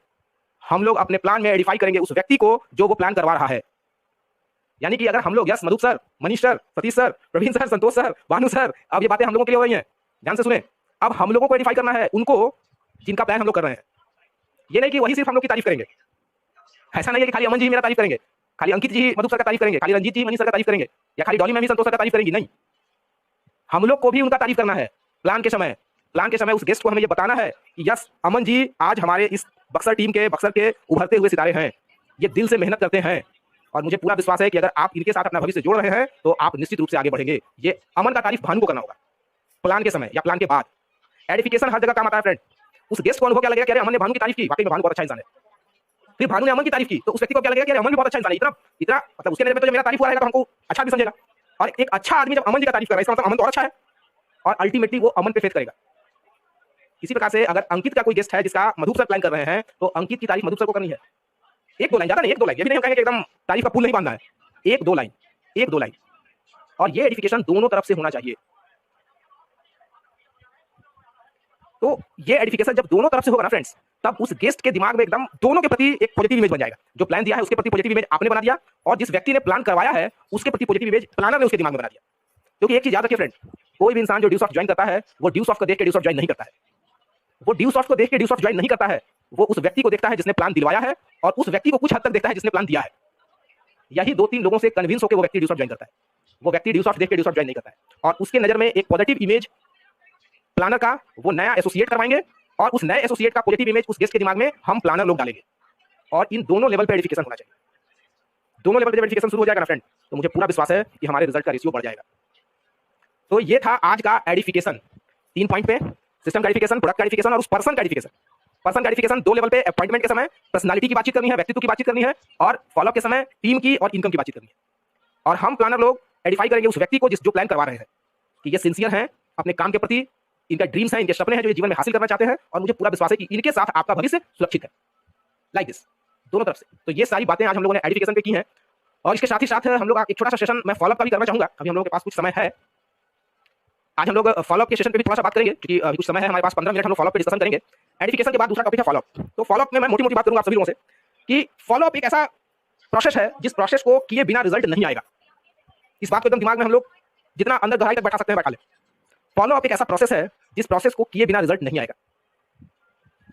[SPEAKER 1] हम लोग अपने प्लान में वेरीफाई करेंगे उस व्यक्ति को जो वो प्लान करवा रहा है। यानी कि अगर हम लोग, yes, Madhup sir, Manish sir, Satish sir, Praveen sir, Santosh sir, Bhanu sir, अब ये बातें हम लोगों के लिए हो रही हैं, ध्यान से सुने। अब हम लोगों को वेरीफाई करना है उनको जिनका प्लान हम लोग कर रहे हैं। ये नहीं कि वही सिर्फ हम लोग की तारीफ करेंगे। ऐसा नहीं है कि खाली अमन जी मेरा तारीफ करेंगे, खाली अंकित जी मधुप सर का तारीफ करेंगे, खाली रंजीत जी मनीष सर का तारीफ करेंगे, या खाली डॉली मैम ही संतोष सर का तारीफ करेंगी। नहीं, हम लोग को भी उनका तारीफ करना है प्लान के समय। प्लान के समय उस गेस्ट को हमें ये बताना है कि यस, अमन जी आज हमारे इस बक्सर टीम के, बक्सर के उभरते हुए सितारे हैं, ये दिल से मेहनत करते हैं, और मुझे पूरा विश्वास है कि अगर आप इनके साथ अपना भविष्य जोड़ रहे हैं तो आप निश्चित रूप से आगे बढ़ेंगे। ये अमन का तारीफ भानु को करना होगा, प्लान के समय या प्लान के बाद। एडिफिकेशन हर जगह काम आता है फ्रेंड। उस गेस्ट को अनुभव क्या लगेगा कि अरे अमन ने भानु की तारीफ की, वाकई में भानु बहुत अच्छा इंसान है। फिर भानु ने अमन की तारीफ की तो उस व्यक्ति को क्या लगेगा कि अरे अमन भी बहुत अच्छा इंसान है। इतना इतना मतलब उसके नजर में तो मेरा तारीफ हो रहा है तो हमको अच्छा भी समझेगा। और एक अच्छा आदमी जब अमन जी का तारीफ कर रहा है इसका मतलब अमन तो और अच्छा है, और अल्टीमेटली वो अमन पे फेथ करेगा। इसी प्रकार से अगर अंकित का कोई गेस्ट है जिसका मधुप सर प्लान कर रहे हैं तो अंकित की तारीफ मधुप सर को करनी है। एक दो लाइन, ज्यादा नहीं, एक दो लाइन। ये भी नहीं कहेंगे कि एकदम तारीफ का पुल नहीं बांधना है, एक दो लाइन, एक दो लाइन। और ये एडिफिकेशन दोनों तरफ से होना चाहिए। तो ये एडिफिकेशन जब दोनों तरफ से होगा ना फ्रेंड्स, तब उस गेस्ट के दिमाग में एकदम दोनों के प्रति एक पॉजिटिव इमेज बन जाएगा। जो प्लान दिया है उसके प्रति पॉजिटिव इमेज आपने बना दिया, और जिस व्यक्ति ने प्लान करवाया है उसके प्रति पॉजिटिव इमेज प्लानर ने उसके दिमाग में बना दिया। क्योंकि एक चीज याद रखिए फ्रेंड, कोई भी इंसान जो ड्यूसॉफ्ट ज्वाइन करता है वो ड्यूसॉफ्ट को देख के ड्यूसॉफ्ट ज्वाइन नहीं करता है। वो ड्यूसॉफ्ट को देख के ड्यूसॉफ्ट ज्वाइन नहीं करता है, वो उस व्यक्ति को देखता है जिसने प्लान दिलवाया है, और उस व्यक्ति को कुछ हद तक देखता है जिसने प्लान दिया है। यही दो तीन लोगों से कन्विंस होकर वो व्यक्ति ड्यूसॉफ्ट ज्वाइन करता है। वो व्यक्ति ड्यूसॉफ्ट देख के ड्यूसॉफ्ट ज्वाइन नहीं करता है, और उसके नजर में एक पॉजिटिव इमेज प्लानर का वो नया एसोसिएट करवाएंगे, और उस नए एसोसिएट का पॉजिटिव इमेज उस गेस्ट के दिमाग में हम प्लानर लोग डालेंगे। और इन दोनों लेवल पे एडिफिकेशन होना चाहिए। दोनों लेवल पे जब एडिफिकेशन शुरू हो जाएगा ना फ्रेंड, तो मुझे पूरा विश्वास है कि हमारे रिजल्ट का रेशियो बढ़ जाएगा। तो ये था आज का एडिफिकेशन, 3 पॉइंट पे, सिस्टम का एडिफिकेशन, प्रोडक्ट का एडिफिकेशन और उस पर्सन का एडिफिकेशन। पर्सन का एडिफिकेशन 2 लेवल पे, अपॉइंटमेंट के समय पर्सनालिटी की बातचीत करनी है, व्यक्तित्व की बातचीत करनी है, और फॉलोअप के समय टीम की और इनकम की बातचीत करनी है। और हम प्लानर लोग एडिफाई करेंगे उस व्यक्ति को जो प्लान करवा रहे हैं कि ये सिंसियर हैं अपने काम के प्रति, इनका ड्रीम्स हैं, इनके सपने हैं जो ये जीवन में हासिल करना चाहते हैं, और मुझे पूरा विश्वास है कि इनके साथ आपका भविष्य सुरक्षित है। लाइक दिस, दोनों तरफ से। तो ये सारी बातें आज हम लोगों ने एडिफिकेशन पे की हैं, और इसके साथ ही साथ हम लोग एक छोटा सा सेशन मैं फॉलोअप का भी करना चाहूंगा। अभी हम लोगों के पास कुछ समय है, आज हम लोग फॉलोअप के सेशन पे भी थोड़ा सा बात करेंगे, क्योंकि अभी कुछ समय है हमारे पास, 15 मिनट हम लोग फॉलोअप पे डिस्कशन करेंगे। एडिफिकेशन के बाद दूसरा टॉपिक है फॉलोअप। तो फॉलोअप में मैं मोटी मोटी बात करूंगा आप सभी लोगों से कि फॉलोअप एक ऐसा प्रोसेस है जिस प्रोसेस को किए बिना रिजल्ट नहीं आएगा। इस बात को एकदम दिमाग में हम लोग जितना अंदर गहराई तक बैठा सकते हैं बैठा ले। फॉलोअप एक ऐसा प्रोसेस है जिस प्रोसेस को किए बिना रिजल्ट नहीं आएगा।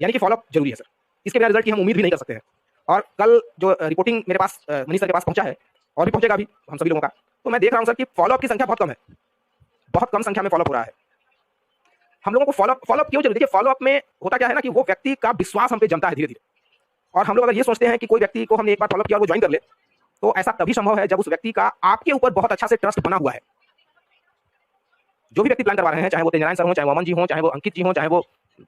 [SPEAKER 1] यानी कि फॉलोअप जरूरी है सर, इसके बिना रिजल्ट की हम उम्मीद भी नहीं कर सकते हैं। और कल जो रिपोर्टिंग मेरे पास मनीष सर के पास पहुंचा है, और भी पहुंचेगा अभी हम सभी लोगों का, तो मैं देख रहा हूं सर कि फॉलोअप की संख्या बहुत कम है, बहुत कम संख्या में फॉलोअप हो रहा है। हम लोगों को फॉलोअप क्यों जरूरी है? देखिए फॉलोअप में होता क्या है ना कि वो व्यक्ति का विश्वास हम पे जमता है धीरे धीरे। और हम लोग अगर ये सोचते हैं कि कोई व्यक्ति को हमने एक बार फॉलोअप किया और वो ज्वाइन कर ले, तो ऐसा तभी संभव है जब उस व्यक्ति का आपके ऊपर बहुत अच्छा से ट्रस्ट बना हुआ है। जो भी व्यक्ति प्लान करवा रहे हैं, चाहे वो तेजनारायण सर हो, चाहे वो अमन जी हो, चाहे वो अंकित जी हो, चाहे वो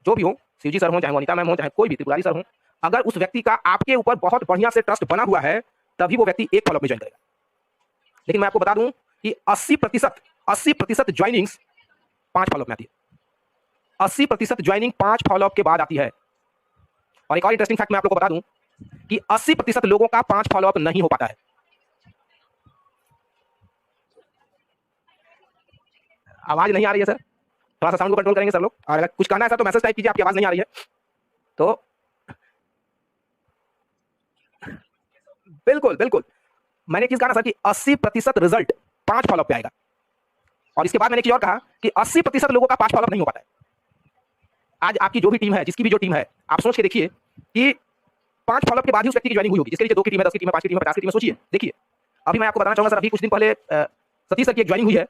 [SPEAKER 1] जो भी हो, शिवजी सर हो, चाहे वो अनिता मैम हो, चाहे कोई भी त्रिपुरारी सर हो, अगर उस व्यक्ति का आपके ऊपर बहुत बढ़िया से ट्रस्ट बना हुआ है तभी वो व्यक्ति एक फॉलोअप में ज्वाइन करेगा। लेकिन मैं आपको बता दूं कि 80% ज्वाइनिंग्स 5 फॉलोअप में आती है। 80% ज्वाइनिंग 5 फॉलोअप के बाद आती है। और एक और इंटरेस्टिंग फैक्ट मैं आप लोगों को बता दूं कि 80% लोगों का 5 फॉलोअप नहीं हो पाता है। आवाज नहीं आ रही है सर, थोड़ा सा साउंड को कंट्रोल करेंगे सर लोग, और अगर कुछ कहना है सर तो मैसेज टाइप कीजिए, आपकी आवाज नहीं आ रही है तो। बिल्कुल बिल्कुल, मैंने किस कहा ना सर कि 80% रिजल्ट 5 फॉलोअप पे आएगा। और इसके बाद मैंने एक और कहा कि 80% लोगों का 5 फॉलोअप नहीं हो पाता है। आज आपकी जो भी टीम है, जिसकी भी जो टीम है, आप सोच के देखिए कि 5 फॉलोअप के बाद ही उस व्यक्ति की ज्वाइनिंग हुई होगी। जिसके लिए 2 की टीम है, 10 की टीम है, 5 की टीम है, 50 की टीम है, सोचिए देखिए। अभी मैं आपको बताना चाहूंगा सर, अभी कुछ दिन पहले सतीश सर की एक ज्वाइनिंग हुई है।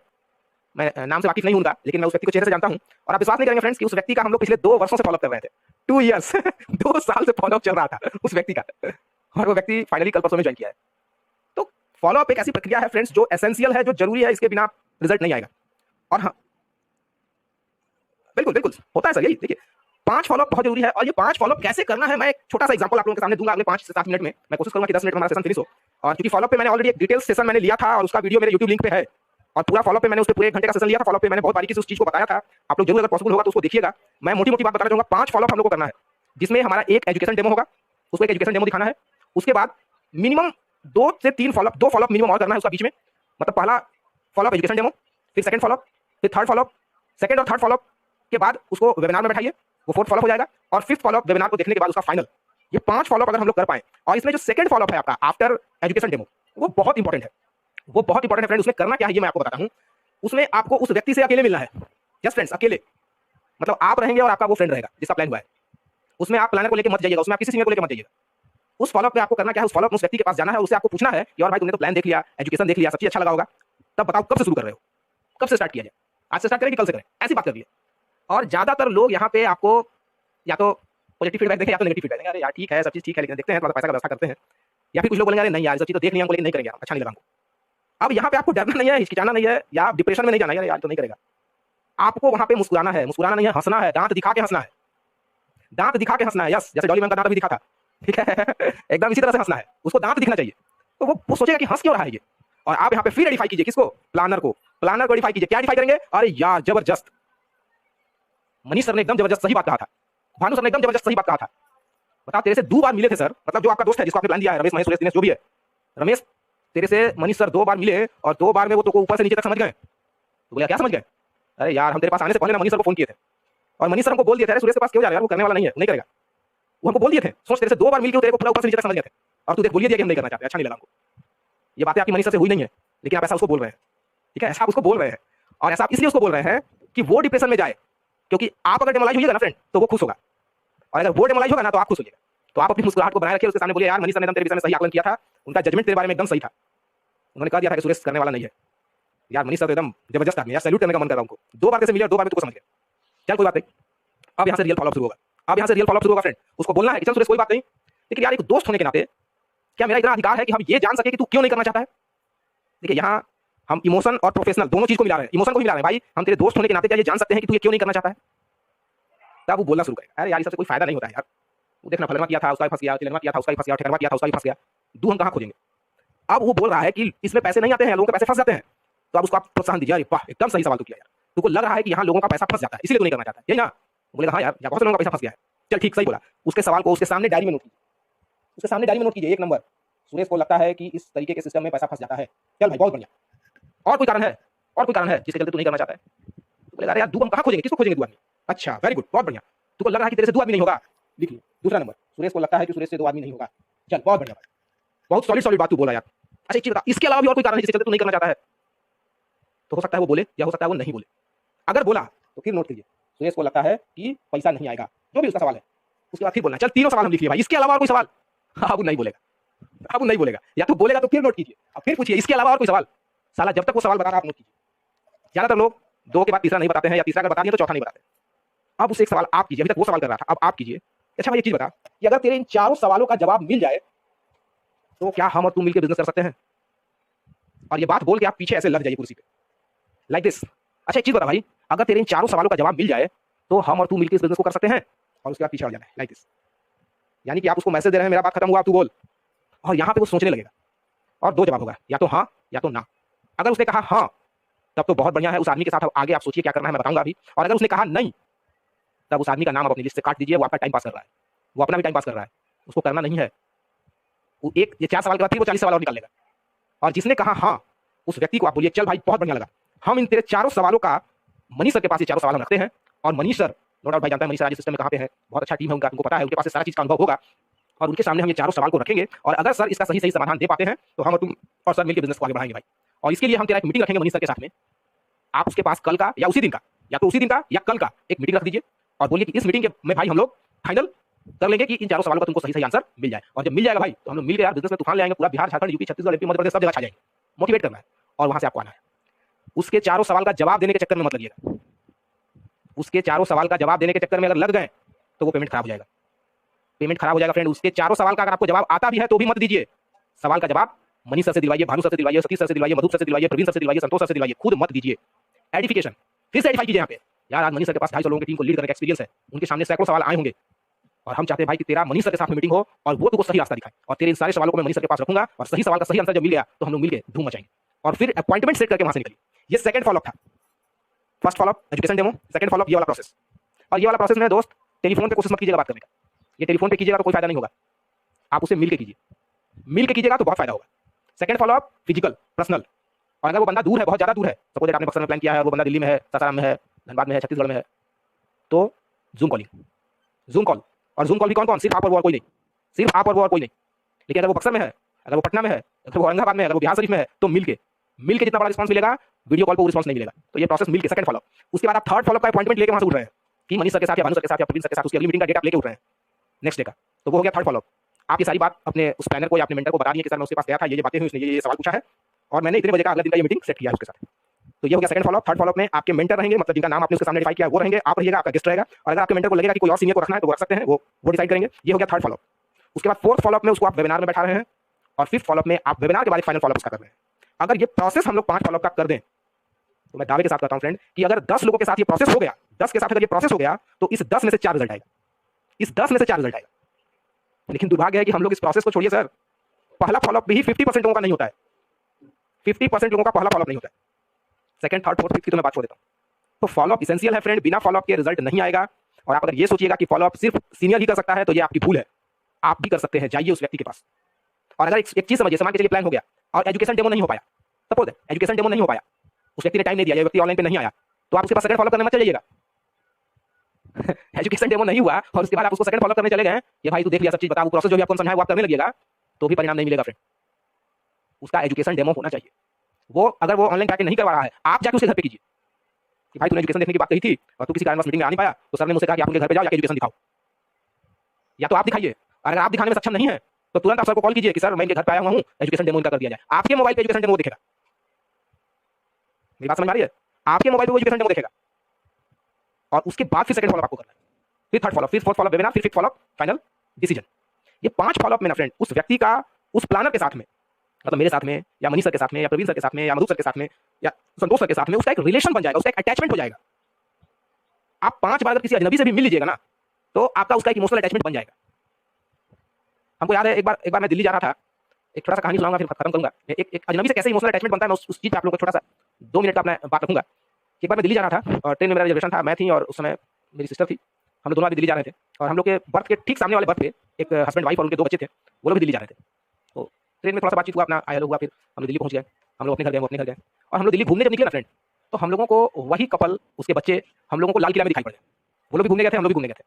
[SPEAKER 1] मैं नाम से वाकिफ नहीं हूं उनका, लेकिन मैं उस व्यक्ति को चेहरे से जानता हूं। और आप विश्वास नहीं करेंगे फ्रेंड्स कि उस व्यक्ति का हम लोग पिछले 2 वर्षों से फॉलोअप कर रहे थे। 2 ईयर्स 2 साल से फॉलोअप चल रहा था उस व्यक्ति का, और वो व्यक्ति फाइनली कल परसों में ज्वाइन किया है। तो फॉलोअप एक ऐसी प्रक्रिया है फ्रेंड्स जो एसेंशियल है, जो जरूरी है, इसके बिना रिजल्ट नहीं आएगा। और हाँ बिल्कुल बिल्कुल होता है सर, यही देखिए 5 फॉलोअप बहुत जरूरी है। और ये 5 फॉलोअप कैसे करना है, मैं एक छोटा सा एग्जांपल आप लोगों के सामने दूंगा अगले 5 से 7 मिनट में। मैं कोशिश करूंगा कि 10 मिनट में हमारा सेशन फिनिश हो। और क्योंकि फॉलोअप पे मैंने ऑलरेडी एक डिटेल सेशन मैंने लिया था, और उसका वीडियो मेरे YouTube लिंक पे है, और पूरा फॉलोअप पे मैंने उस पे पूरे 1 घंटे का सेशन लिया था। फॉलोअप पे मैंने बहुत बारीकी से उस चीज को बताया था। आप लोग जरूर अगर पॉसिबल होगा तो उसको देखिएगा। मैं मोटी मोटी बात बताना चाहूंगा। 5 फॉलोअप हम लोग को करना है, जिसमें हमारा एक एजुकेशन डेमो होगा, उसको एक एजुकेशन डेमो दिखाना है। उसके बाद मिनिमम 2 से 3 फॉलोअप, 2 फॉलोअप मिनिमम और करना है उसका बीच में। मतलब पहला फॉलोअप एजुकेशन डेमो, फिर सेकंड फॉलोअप, फिर थर्ड फॉलोअप। सेकंड और थर्ड फॉलोअप के बाद उसको वेबिनार में बैठाइए, वो 4th फॉलोअप हो जाएगा। और 5th फॉलोअप वेबिनार को देखने के बाद उसका फाइनल। ये 5 फॉलोअप अगर हम लोग कर पाए, और इसमें जो सेकंड फॉलोअप है आपका आफ्टर एजुकेशन डेमो, वो बहुत इंपॉर्टेंट है। वो बहुत इंपॉर्टेंट है फ्रेंड। उसमें करना क्या है ये मैं आपको बताता हूं। उसमें आपको उस व्यक्ति से अकेले मिलना है। यस फ्रेंड्स, अकेले। मतलब आप रहेंगे और आपका वो फ्रेंड रहेगा जिसका प्लान हुआ है। उसमें आप प्लानर को लेकर मत जाइएगा, उसमें आप किसी सीनियर को लेकर मत जाइएगा। उस फॉलोअप पे आपको करना क्या है, उस फॉलोअप में उस व्यक्ति के पास जाना है, उससे आपको पूछना है कि और भाई तुमने तो प्लान देख लिया, एजुकेशन देख लिया, सब चीज अच्छा लगा होगा, तब बताओ कब से शुरू कर रहे हो, कब से स्टार्ट किया जाए, आज से स्टार्ट करें कि कल से करें, ऐसी बात कर रही है। और ज्यादातर लोग यहाँ पे आपको या तो पॉजिटिव फीडबैक देंगे या तो नेगेटिव फीडबैक देंगे। अरे यार ठीक है, सब चीज ठीक है, लेकिन देखते हैं, थोड़ा पैसा का व्यवस्था करते हैं। या फिर कुछ लोग बोलेंगे अरे नहीं यार, सब चीज़ तो देख लिया हमको, लेकिन नहीं करेंगे, अच्छा नहीं लगा हमको। अब यहाँ पे आपको डरना नहीं है, हिचकिचाना नहीं है, या डिप्रेशन में नहीं जाना है यार तो नहीं करेगा। आपको वहाँ पे मुस्कुराना है, मुस्कुराना नहीं है, हंसना है, दांत दिखा के हंसना है, दांत दिखा के हंसना है। यस, जैसे डॉली मैम का दांत भी दिखा था, ठीक है। एकदम इसी तरह से हंसना है, उसको दांत दिखना चाहिए, तो वो सोचेगा कि हंस क्यों रहा है ये। और आप यहाँ पे फिर एडिफाई कीजिए किसको, प्लानर को, प्लानर को एडिफाई कीजिए। क्या एडिफाई करेंगे, अरे यार जबरदस्त, मनीष सर ने एकदम जबरदस्त सही बात कहा था, भानु सर ने एकदम जबरदस्त सही बात कहा था। बता, तेरे से 2 बार मिले थे सर, मतलब जो आपका दोस्त है जिसको आपने प्लान दिया है, रमेश, महेश, सुरेश, दिनेश जो भी है, रमेश तेरे से मनीष सर 2 बार मिले और 2 बार में वो तो ऊपर से नीचे तक समझ गए। तो बोला क्या समझ गए, अरे यार हम तेरे पास आने से पहले ना मनीष सर को फोन किए थे, और मनीष सर हमको बोल दिए थे अरे सुरेश के पास क्यों जा रहा है यार, वो करने वाला नहीं है, नहीं करेगा। वो हमको बोल दिए थे, सोच तेरे से 2 बार मिलके तेरे को पूरा ऊपर से नीचे तक समझ गए थे, और तू देख बोलिए दिया कि हम नहीं करना चाहते, अच्छा नहीं लगा हमको। ये बातें आपकी मनीष सर से हुई नहीं है, लेकिन आप ऐसा उसको बोल रहे हैं, ठीक है, ऐसा आप उसको बोल रहे हैं, और ऐसा आप इसलिए उसको बोल रहे हैं कि वो डिप्रेशन में जाए, क्योंकि आप अगर डेमोलाइज होइएगा ना फ्रेंड तो वो खुश होगा, और अगर वो डेमोलाइज होगा ना तो आप खुश होइएगा। तो आप अपनी मुस्कुराहट को बनाए रखिए, उसके सामने बोलिए यार मनीष सर ने तेरे विषय में सही आकलन किया था, उनका जजमेंट तेरे बारे में एकदम सही था, उन्होंने कहा दिया था कि सुरेश करने वाला नहीं है। यार मनीष सर तो एकदम जबरदस्त आदमी, यार सैल्यूट करने का मन कर रहा हूं उनको, 2 बार कैसे मिले और 2 बार में तुमको समझ गया, चल कोई बात नहीं। अब यहाँ से रियल फॉलोअप शुरू होगा, अब यहाँ से रियल फॉलोअप शुरू होगा फ्रेंड। उसको बोलना है कि चल सुरेश कोई बात नहीं, लेकिन यार एक दोस्त होने के नाते क्या मेरा इतना अधिकार है कि हम ये जान सके कि तू क्यों नहीं करना चाहता है। देखिए यहाँ हम इमोशन और प्रोफेशनल दोनों चीज को मिला रहे हैं, इमोशन को भी मिला रहे हैं भाई, हम तेरे दोस्त होने के नाते क्या ये जान सकते हैं कि तू ये क्यों नहीं करना चाहता है। तब वो बोलना शुरू करेगा, अरे यार इससे कोई फायदा नहीं होता है यार, वो देखना फलनवा किया था उसका फंस गया, चिलनवा किया था उसका फंस गया, ठेकरवा किया था उसका फंस गया, दू हम कहाँ खोजेंगे। अब वो बोल रहा है कि इसमें पैसे नहीं आते हैं, लोगों के पैसे फंस जाते हैं, तो अब उसको आप प्रोत्साहन दीजिए, अरे वाह एकदम सही सवाल तू किया यार, तुमको लग रहा है कि यहाँ लोगों का पैसा फंस जाता है इसलिए तू नहीं करना चाहता, यही ना। बोलेगा हाँ यार बहुत से लोगों का पैसा फंस गया है, चल ठीक सही बोला। उसके सवाल को उसके सामने डायरी में नोट कीजिए, उसके सामने डायरी में नोट कीजिए, 1 नंबर सुरेश को लगता है कि इस तरीके के सिस्टम में पैसा फंस जाता है, चल भाई बहुत बढ़िया। और कोई कारण है, और कोई कारण है जिसके चलते तू नहीं करना चाहता है। तो बोलेगा अरे यार 2 हम कहाँ खोजेंगे, किसको खोजेंगे 2 आदमी, अच्छा वेरी गुड बहुत बढ़िया, तुमको लग रहा है कि तेरे से 2 आदमी नहीं होगा, लिख लो। दूसरा नंबर सुरेश को लगता है कि सुरेश से 2 आदमी नहीं होगा, चल बहुत बढ़िया, बहुत सॉलिड बात तू बोला यार। अच्छा एक चीज बता, इसके अलावा भी और कोई कारण है जिसके चलते तू नहीं करना चाहता है। तो हो सकता है वो बोले या हो सकता है वो नहीं बोले, अगर बोला तो फिर नोट कीजिए सुरेश को लगता है कि पैसा नहीं आएगा, जो भी उसका सवाल है, उसके बाद फिर बोलना चल 3 सवाल हम लिख लिए भाई, इसके अलावा और कोई सवाल, अब वो नहीं बोलेगा, अब वो नहीं बोलेगा, या तो बोलेगा तो फिर नोट कीजिए, अब फिर पूछिए इसके अलावा और कोई सवाल, साला जब तक वो सवाल बता रहा आप नोट कीजिए। ज्यादातर लोग 2 के बाद तीसरा नहीं बताते हैं, या तीसरा अगर बता दिया तो चौथा नहीं बताते। अब उससे एक सवाल आप कीजिए, अभी तक वो सवाल कर रहा था, अब आप कीजिए, अच्छा भाई एक चीज बता कि अगर तेरे इन 4 सवालों का जवाब मिल जाए तो क्या हम और तू मिलकर बिजनेस कर सकते हैं। और ये बात बोल के आप पीछे ऐसे लग जाइए कुर्सी पे लाइक दिस। अच्छा एक चीज बता भाई, अगर तेरे इन 4 सवालों का जवाब मिल जाए तो हम और तू मिलकर इस बिजनेस को कर सकते हैं, और उसके बाद पीछे हट जाना है लाइक दिस। यानी कि आप उसको मैसेज दे रहे हैं मेरा बात खत्म हुआ अब तू बोल, और यहाँ पे वो सोचने लगेगा, और 2 जवाब होगा, या तो हाँ या तो ना। अगर उसने कहा हाँ तब तो बहुत बढ़िया है, उस आदमी के साथ आगे आप सोचिए क्या करना है मैं बताऊंगा अभी। और अगर उसने कहा नहीं तब उस आदमी का नाम अपनी लिस्ट से काट दीजिए, वो आपका टाइम पास कर रहा है, वो अपना भी टाइम पास कर रहा है, उसको करना नहीं है। वो ये 4 सवाल के बाद फिर वो 40 सवाल और निकाल लेगा। और जिसने कहा हाँ उस व्यक्ति को आप बोलिए चल भाई बहुत बढ़िया लगा, हम इन तेरे 4 सवालों का मनीष सर के पास ये 4 सवाल हम रखते हैं, और मनीष सर नो डाउट भाई जानता है मनीष सर आज सिस्टम में कहाँ पे है, बहुत अच्छा टीम है उनका, उनको पता है, उनके पास सारा चीज का अनुभव होगा, और उनके सामने हम ये 4 सवाल को रखेंगे, और अगर सर इसका सही समाधान दे पाते हैं तो हम और तुम और सर मिलकर बिजनेस को आगे बढ़ाएंगे भाई। और इसके लिए हम तेरा एक मीटिंग रखेंगे मनीष सर के साथ में, आप उसके पास कल का या उसी दिन का, या तो उसी दिन का या कल का एक मीटिंग रख दीजिए, और बोलिए कि इस मीटिंग में भाई हम लोग फाइनल कर लेंगे कि इन 4 सवालों का तुमको सही आंसर मिल जाए। और जब मिल जाएगा भाई तो हम लोग मिलकर यार बिजनेस में तूफान ले आएंगे, पूरा बिहार झारखंड यूपी छत्तीसगढ़ एमपी मध्य प्रदेश सब जगह छा जाएंगे। मोटिवेट करना है और वहां से आपको आना है। उसके 4 सवाल का जवाब देने के चक्कर में मत लगिएगा, उसके 4 सवाल का जवाब देने के चक्कर में अगर लग गए तो वो पेमेंट खराब हो जाएगा, पेमेंट खराब हो जाएगा फ्रेंड। उसके 4 सवाल का अगर आपको जवाब आता भी है तो भी मत दीजिए, सवाल का जवाब मनीष सर से दिलवाइए, भानु सर से दिलवाइए, सतीश सर से दिलवाइए, मधुप सर से दिलवाइए, प्रवीण सर से दिलवाइए, संतोष सर से दिलवाइए, खुद मत दीजिए। एडिफिकेशन फिर से एडिफाई कीजिए यहाँ पे, यार आज मनीष सर के पास 250 लोगों की टीम को लीड करने का एक्सपीरियंस है, उनके सामने सैकड़ों सवाल आए होंगे, और हम चाहते हैं भाई कि तेरा मनीष सर के साथ में मीटिंग हो और वो तुमको सही रास्ता दिखाए, और तेरे इन सारे सवालों को मैं मनीष सर के पास रखूंगा, और सही सवाल का सही आंसर जब मिल गया तो हम लोग मिलकर धूम मचाएंगे, और फिर अपॉइंटमेंट सेट करके वहां से निकलिए। ये सेकंड फॉलोअप था। First follow up education demo, second follow up ये वाला प्रोसेस। और ये वाला प्रोसेस में दोस्त टेलीफोन पे कोशिश मत कीजिएगा बात करने का, ये टेलीफोन पे कीजिएगा तो कोई फायदा नहीं होगा, आप उससे मिलकर कीजिए, मिलकर कीजिएगा तो बहुत फायदा होगा। सेकंड फॉलोअप फिजिकल पर्सनल, और अगर वो बंदा दूर है, बहुत ज्यादा दूर है, सपोज आपने बक्सर में प्लान किया है, वो बंदा दिल्ली में है, सासाराम में है, धनबाद में है, छत्तीसगढ़ में है, तो जूम कॉलिंग, जूम कॉल। और जूम कॉल भी कौन कौन, सिर्फ आप और वो और कोई नहीं, सिर्फ आप और वो और कोई नहीं। लेकिन अगर वो बक्सर में है, अगर वो पटना में है, अगर वो औरंगाबाद में है, अगर वो बिहार शरीफ में है, तो मिलके जितना बड़ा रिस्पांस मिलेगा वीडियो कॉल पर रिस्पांस नहीं मिलेगा। तो ये प्रोसेस मिलके सेकंड फॉलोअप। उसके बाद आप थर्ड फॉलोअप का अपॉइंटमेंट लेके वहां से उठ रहे हैं कि मनीष सर के साथ या भानु सर के साथ या प्रवीण सर के साथ उसकी अगली मीटिंग का डेट आप लेके उठ रहे हैं नेक्स्ट डे का, तो वो हो गया थर्ड फॉलोअप। आप ये सारी बात अपने उस प्लानर को या अपने मेंटर को बता दिए कि सर मैं उसके पास गया था, ये बातें हुई, उसने ये सवाल पूछा है, और मैंने इतने बजे का अगले दिन का ये मीटिंग सेट किया है उसके साथ। तो ये हो गया सेकंड फॉलोअप। थर्ड फॉलोअप में आपके मेंटर रहेंगे, मतलब जिनका नाम आपने उसके सामने डिफाइन किया है वो रहेंगे, आप रहिएगा, आपका गेस्ट रहेगा, और अगर आपके मेंटर को लगेगा कि कोई और सीनियर को रखना है तो वो रख सकते हैं, वो डिसाइड करेंगे। ये हो गया थर्ड फॉलोअप। उसके बाद फोर्थ फॉलोअप में उसको आप वेबिनार में बैठा रहे हैं, और 5th फॉलोअप में आप वेबिनार के बाद फाइनल फॉलोअप का कर रहे हैं। अगर ये प्रोसेस हम लोग 5 फॉलोअप का कर दें तो मैं दावे के साथ कहता हूं फ्रेंड कि अगर 10 लोगों के साथ ये प्रोसेस हो गया, 10 के साथ अगर ये प्रोसेस हो गया तो इस 10 में से 4 रिजल्ट आएगा, इस 10 में से 4 रिजल्ट आएगा। लेकिन दुर्भाग्य है कि हम लोग इस प्रोसेस को छोड़िए सर, पहला फॉलोअप भी 50% लोगों का नहीं होता है, 50% लोगों का पहला फॉलोअप नहीं होता है, सेकंड, थर्ड, फोर्थ, फिफ्थ की तो मैं बात छोड़ देता हूं। तो फॉलोअप इसेंशियल है फ्रेंड, बिना फॉलोअप के रिजल्ट नहीं आएगा। और आप अगर ये सोचिएगा कि फॉलोअप सिर्फ सीनियर ही कर सकता है तो ये आपकी भूल है, आप भी कर सकते हैं, जाइए उस व्यक्ति के पास। और अगर एक चीज समझिए, मान के चलिए प्लान हो गया और एजुकेशन डेमो नहीं हो पाया, सपोज एजुकेशन डेमो नहीं हो पाया, उस व्यक्ति ने टाइम नहीं दिया, ये व्यक्ति ऑनलाइन पे नहीं आया, तो आप उसके पास सेकंड फॉलो करने मत चलिएगा। एजुकेशन डेमो नहीं हुआ और उसके बाद आप उसको सेकंड फॉलो करने चले गए, ये भाई तू देख लिया सब चीज, बता वो प्रोसेस जो भी आपको समझाया वो आप करने लगिएगा, तो भी परिणाम नहीं मिलेगा फ्रेंड। उसका एजुकेशन डेमो होना चाहिए। वो अगर वो ऑनलाइन जाके नहीं करवा रहा है, आप जाके उसके घर पे कीजिए कि भाई तूने एजुकेशन देखने की बात कही थी और तू किसी कारणवश मीटिंग में आ नहीं पाया, तो सर ने मुझसे कहा कि आप उनके घर पे जाओ, जाके एजुकेशन दिखाओ। या तो आप दिखाइए, अगर आप दिखाने में सक्षम नहीं है तो तुरंत आप सर को कॉल कीजिए कि सर मैं इनके घर पे आया हुआ हूं, एजुकेशन डेमो इनका कर दिया जाए। आपके मोबाइल पे एजुकेशन डेमो देखेगा, मेरी बात समझ आ रही है? आपके मोबाइल पे वो एजुकेशन डेमो देखेगा और उसके बाद फिर सेकंड फॉलोअप आपको करना है, फिर थर्ड फॉलोअप, फिर फोर्थ फॉलोअप वेबिनार, फिर फिफ्थ फॉलोअप फाइनल डिसीजन। ये 5 फॉलोअप में ना फ्रेंड उस व्यक्ति का उस प्लानर के साथ में, मतलब मेरे साथ में या मनीष सर के साथ में या प्रवीण सर के साथ में या मधु सर के साथ में या संतोष सर के साथ में, उसका एक रिलेशन बन जाएगा, उसका एक अटैचमेंट हो जाएगा। आप 5 बार अगर किसी अजनबी से भी मिल लीजिएगा ना तो आपका उसका एक इमोशनल अटैचमेंट बन जाएगा। हमको याद है एक बार मैं दिल्ली जा रहा था, एक छोटा सा कहानी सुनाऊंगा फिर खत्म करूंगा। एक अजनबी से कैसे इमोशनल अटैचमेंट बनता है, मैं उस चीज पे आप लोगों को छोटा सा 2 मिनट का अपना बात रखूंगा। एक बार मैं दिल्ली जा रहा था और ट्रेन में मेरा रिजर्वेशन था, मैं थी और उस समय मेरी सिस्टर थी, हम लोग दोनों आदमी दिल्ली जा रहे थे। और हम लोग के बर्थ के ठीक सामने वाले बर्थ पे एक हस्बैंड वाइफ और उनके 2 बच्चे थे, वो लोग भी दिल्ली जा रहे थे। तो ट्रेन में थोड़ा सा बातचीत हुआ, अपना आया हुआ, फिर हम लोग दिल्ली पहुंच गए, हम लोग अपने घर गए, वो अपने घर गए। और हम लोग दिल्ली घूमने जब निकले ना फ्रेंड, तो हम लोगों को वही कपल, उसके बच्चे, हम लोगों को लाल किला में दिखाई पड़े। वो लोग भी घूमने गए थे, हम लोग भी घूमने गए थे।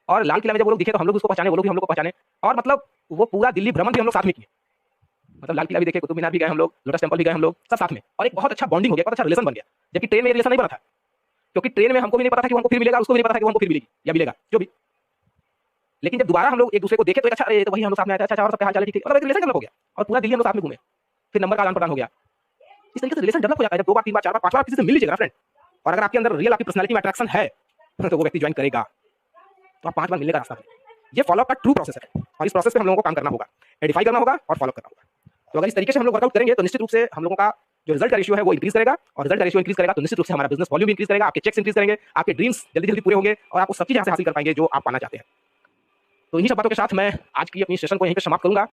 [SPEAKER 1] और लाल किला में जब वो लोग दिखे तो हम लोग उसको पहचाने, वो लोग भी हम लोग को पहचाने। और मतलब वो पूरा दिल्ली भ्रमण भी हम लोग साथ में किए, मतलब लाल किला भी देखे, कुतुब मीनार भी गए हम लोग, लोटस टेंपल भी गए हम लोग, सब साथ में। और एक बहुत अच्छा बॉन्डिंग हो गया, बहुत अच्छा रिलेशन बन गया। जबकि ट्रेन में रिलेशन नहीं बना था, क्योंकि ट्रेन में हमको भी नहीं पता था कि वो हमको फिर मिलेगा, उसको भी नहीं पता था कि वो हमको फिर मिलेगी या मिलेगा, जो भी। लेकिन जब दोबारा हम लोग एक दूसरे को देखे तो एक अच्छा, अरे तो वही हम लोग साथ में आए थे, अच्छा और सबका हाल चाल है, ठीक है, मतलब एक रिलेशन डेवलप हो गया और पूरा दिल्ली हम लोग साथ में घूमे, फिर नंबर का आदान प्रदान हो गया। इस तरीके से रिलेशन डेवलप हो जाता है। जब 2 बार 3 बार 4 बार 5 बार किसी से मिल लीजिएगा फ्रेंड, और अगर आपके अंदर रियल आपकी पर्सनैलिटी में अट्रैक्शन है तो वो व्यक्ति ज्वाइन करेगा, तो आप 5 बार मिलने का रास्ता है। ये फॉलोअप का ट्रू प्रोसेस है और इस प्रोसेस पे हम लोगों को काम करना होगा, एडिफाई करना होगा और फॉलो करना होगा। तो अगर इस तरीके से हम लोग वर्कआउट करेंगे तो निश्चित रूप से हम लोगों का जो रिजल्ट का रेशियो है वो इंक्रीज करेगा, और रिजल्ट का रेशियो इंक्रीज करेगा तो निश्चित रूप से हमारा बिजनेस वॉल्यूम इंक्रीज करेगा, आपके चेक्स इंक्रीज करेंगे, आपके ड्रीम्स जल्दी जल्दी पूरे होंगे और आपको सब चीज यहाँ से हासिल कर पाएंगे जो आप पाना चाहते हैं। तो इन्हीं सब बातों के साथ मैं आज की अपनी सेशन को यहीं पे समाप्त करूंगा।